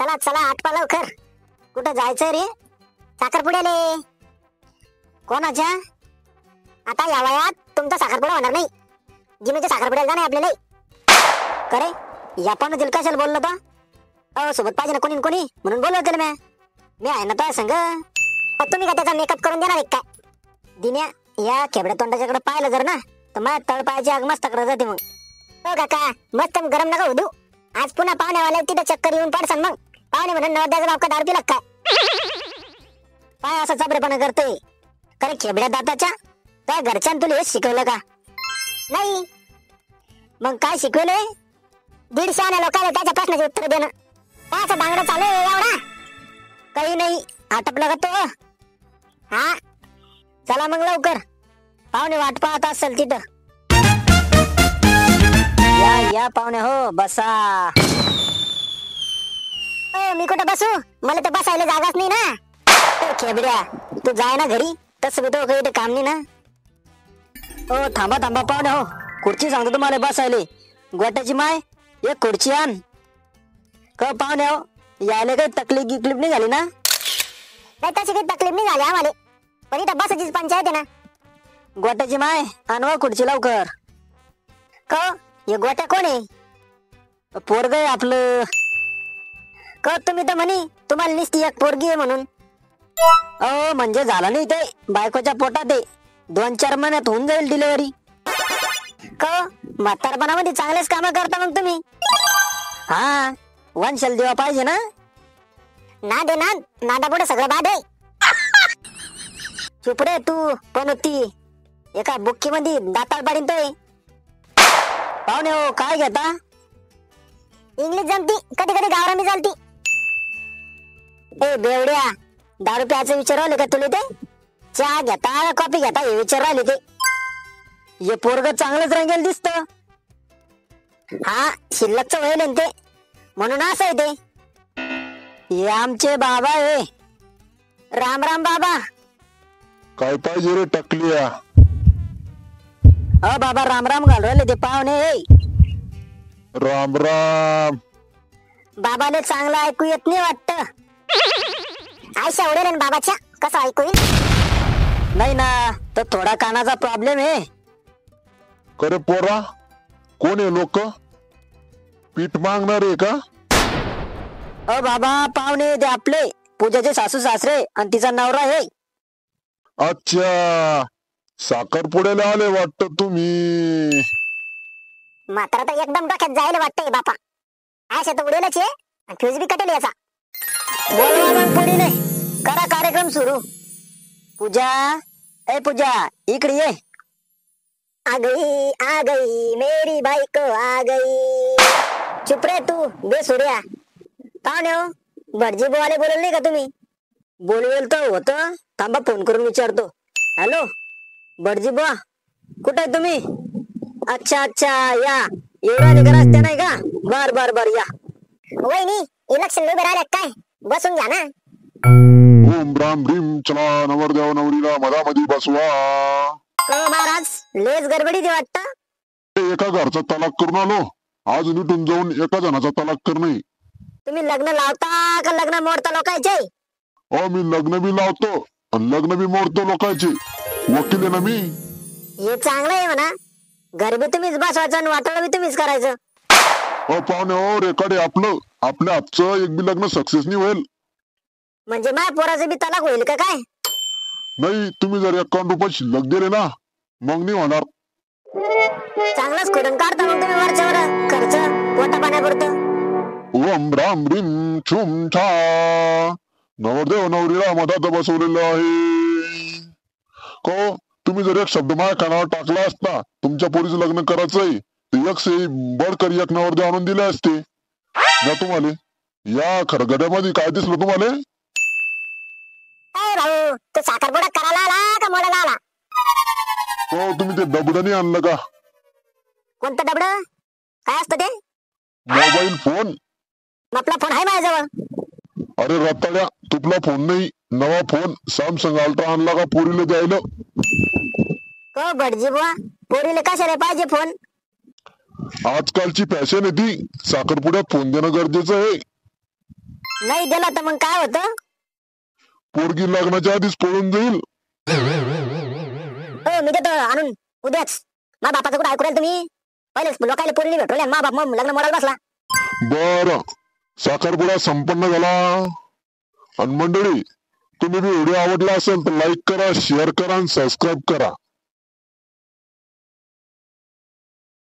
चला चला आटपा लवकर. कुठं जायचं रे? साखरपुड्याले. कोणाच्या? आता या वयात तुमचा साखरपुडा होणार नाही. जिमीच्या साखरपुड्याला जाणार आपल्याला. करे या पण दिल कशाला बोललो तो? अहो सोबत पाहिजे ना कोणी कोणी म्हणून बोललो त्याला मी आहे ना तो संग. तुम्ही का त्याचा मेकअप करून देणार एक काय? दिन्या या खेबड्या तोंडाच्याकडे पाहिलं जर ना तर माझ्या तळपायाची आग मस्त कडे जाते मग. हो काका मस्त गरम नका होऊ. आज पुन्हा पाहुण्यावाल्या तिथं चक्कर येऊन पडसान मग. पाहुणे म्हणून नवद्याचा बाप का दारू पिला काय? काय असं चबरेपणा करतोय? कारण खेबड्या दाताच्या त्या घरच्यान तुला हेच शिकवलं का? नाही मग काय शिकवलंय? 150 लोकांना त्याच्या प्रश्नाचे उत्तर देणं. काय असं डांगडं चालू आहे एवढा? काही नाही आटपलं का तो? हा चला मग लवकर. पाहुणे वाट पाहत असेल तिथं. या या पाहुणे हो बसा. मी कुठं बसू? मला तर बसायला जागाच नाही ना. खेबड्या तू जाय ना घरी. तसं बी तो काही काम नाही ना. ओ थांबा थांबा पाहुणे हो. खुर्ची सांगतो तुम्हाला बसायले. गोट्याची माय एक खुर्ची आण. क पाहुणे हो यायला काही तकलीफ गिकलीफ नाही झाली ना? नाही तशी काही तकलीफ नाही झाली आम्हाला. पण इथं बसायचीच पंचायत आहे ना. गोट्याची माय आणवा खुर्ची लवकर. क हे गोट्या कोण आहे? पोरग आहे आपलं. क तुम्ही तर म्हणे तुम्हाला निसती एक पोरगी आहे म्हणून. अहो म्हणजे झालं नाही ते बायकोच्या पोटात आहे. 2-4 महिन्यात होऊन जाईल डिलिव्हरी. क म्हातारपणामध्ये चांगलेच काम करता मग तुम्ही. हा वंशल देवा पाहिजे ना. ना दे ना नादा पुढे सगळं बाद आहे. चुप रे तू पण होती एका बुक्की मध्ये दाताळ पाडीन तोय. पाहुणे हो काय घेता? इंग्लिश जमती कधी कधी गावरामी चालती. ए बेवड्या दारू प्यायचं विचारवलं का तुला? ते चहा घेता कॉफी घेता हे विचार राहिले ते. हे पोरग चांगलंच रंगेल दिसत. हा शिल्लकच होईल ते म्हणून असं आहे ते. हे आमचे बाबा आहे. राम राम बाबा. काय पाहिजे रे टकलिया? बाबा राम राम घाल राहिले ते पाहुणे. राम राम. बाबाले चांगलं ऐकू येत नाही वाटत. आयशा उडेल ना बाबाच्या कसं ऐकू येईल? नाही ना तर थोडा कानाचा प्रॉब्लेम आहे. करे पोरा कोण आहे? लोक पीठ मागणार आहे का? बाबा पाहुणे ते आपले पूजाचे सासू सासरे आणि तिचा नवरा आहे. अच्छा साखरपुड्याला आले वाटत तुम्ही. मात्र तर एकदम डोक्यात जायला वाटतंय बापा. आयशा तर उडेलच आहे फ्यूज बी कटेल याचा. बोलवा मग पुढे करा कार्यक्रम सुरू. पूजा ए पूजा इकडे ये. आ गई मेरी बाइक आ गई. चुप रे तू बेसुऱ्या. पाहुणे हो भटजी बोवाले बोलल नाही का तुम्ही? बोलवेल तर होतं. थांबा फोन करून विचारतो. हॅलो भटजी बुवा कुठे आहे तुम्ही? अच्छा अच्छा या एवढा निघा रस्त्या नाही का? बर बर बर या. वहिनी इलेक्शन उभे राहिले काय? बसून घ्या ना. ओम राम भीम चला नवरदेव नवरीला मधामध्ये बसवा. महाराज लेस गडबडी दे वाटतं. एका घरचा तलाक करून आलो. आज निटून जाऊन एका जणाचा तलाक करणे. तुम्ही लग्न लावता का लग्न मोडता लोकांचे? मी लग्न बी लावतो आणि लग्न बी मोडतो लोकांचे. वकील आहे ना मी. हे चांगलं आहे म्हणा. घर बी तुम्हीच बसवायचं आणि वाटायला बी तुम्हीच करायचं. पाहुणे हो रेकॉर्ड आहे आपलं. आपल्या हातचं एक बी लग्न सक्सेस नाही होईल. म्हणजे माझ्या पोराचं बी तलाक होईल का काय? नाही तुम्ही जर 51 रुपये शिल्लक दिले ना मग नाही होणार. चांगलाच खोडून काढता मग तुम्ही वरच्यावर खर्च पोटा पाण्यापुरतं. ओम राम रिम छुम छा नवरदेव नवरीला मधात बसवलेलं आहे. को तुम्ही जर एक शब्द माझ्या कानावर टाकला असता तुमच्या पोरीचं लग्न करायचंय तर एक से बडकर एक नवरदेव आणून दिले असते ना तुम्हाला. या खरगड्यामध्ये काय दिसलं तुम्हाला? भाऊ तू साखरपुडा करायला आला का मोडायला आला? हो तुम्ही ते डबडं नाही आणलं का? कोणतं डबड? काय असतं ते? Mobile phone. आपला फोन आहे माझ्याजवळ. अरे रताड्या तुपला फोन नाही नवा फोन सॅमसंग अल्ट्रा आणला का पोरीला द्यायला? को भटजी बुवा पोरीला कशाला पाहिजे फोन? आजकालची फॅशन आहे ती. साखरपुड्यात फोन देणं गरजेचं आहे. नाही दिला तर मग काय होतं? पोरगी लग्नाच्या आधीच पळून जाईल. हो मी देतो आणून उद्याच. मा बापाचं कुठं ऐकू राहिले तुम्ही? पहिले लोकांना पोरीने भेटवले मा बाप मग लग्न मोडायला बसला. बर, साखरपुडा संपन्न झाला. आणि मंडळी, तुम्ही व्हिडिओ आवडला असेल तर लाईक करा, शेअर करा आणि सबस्क्राईब करा.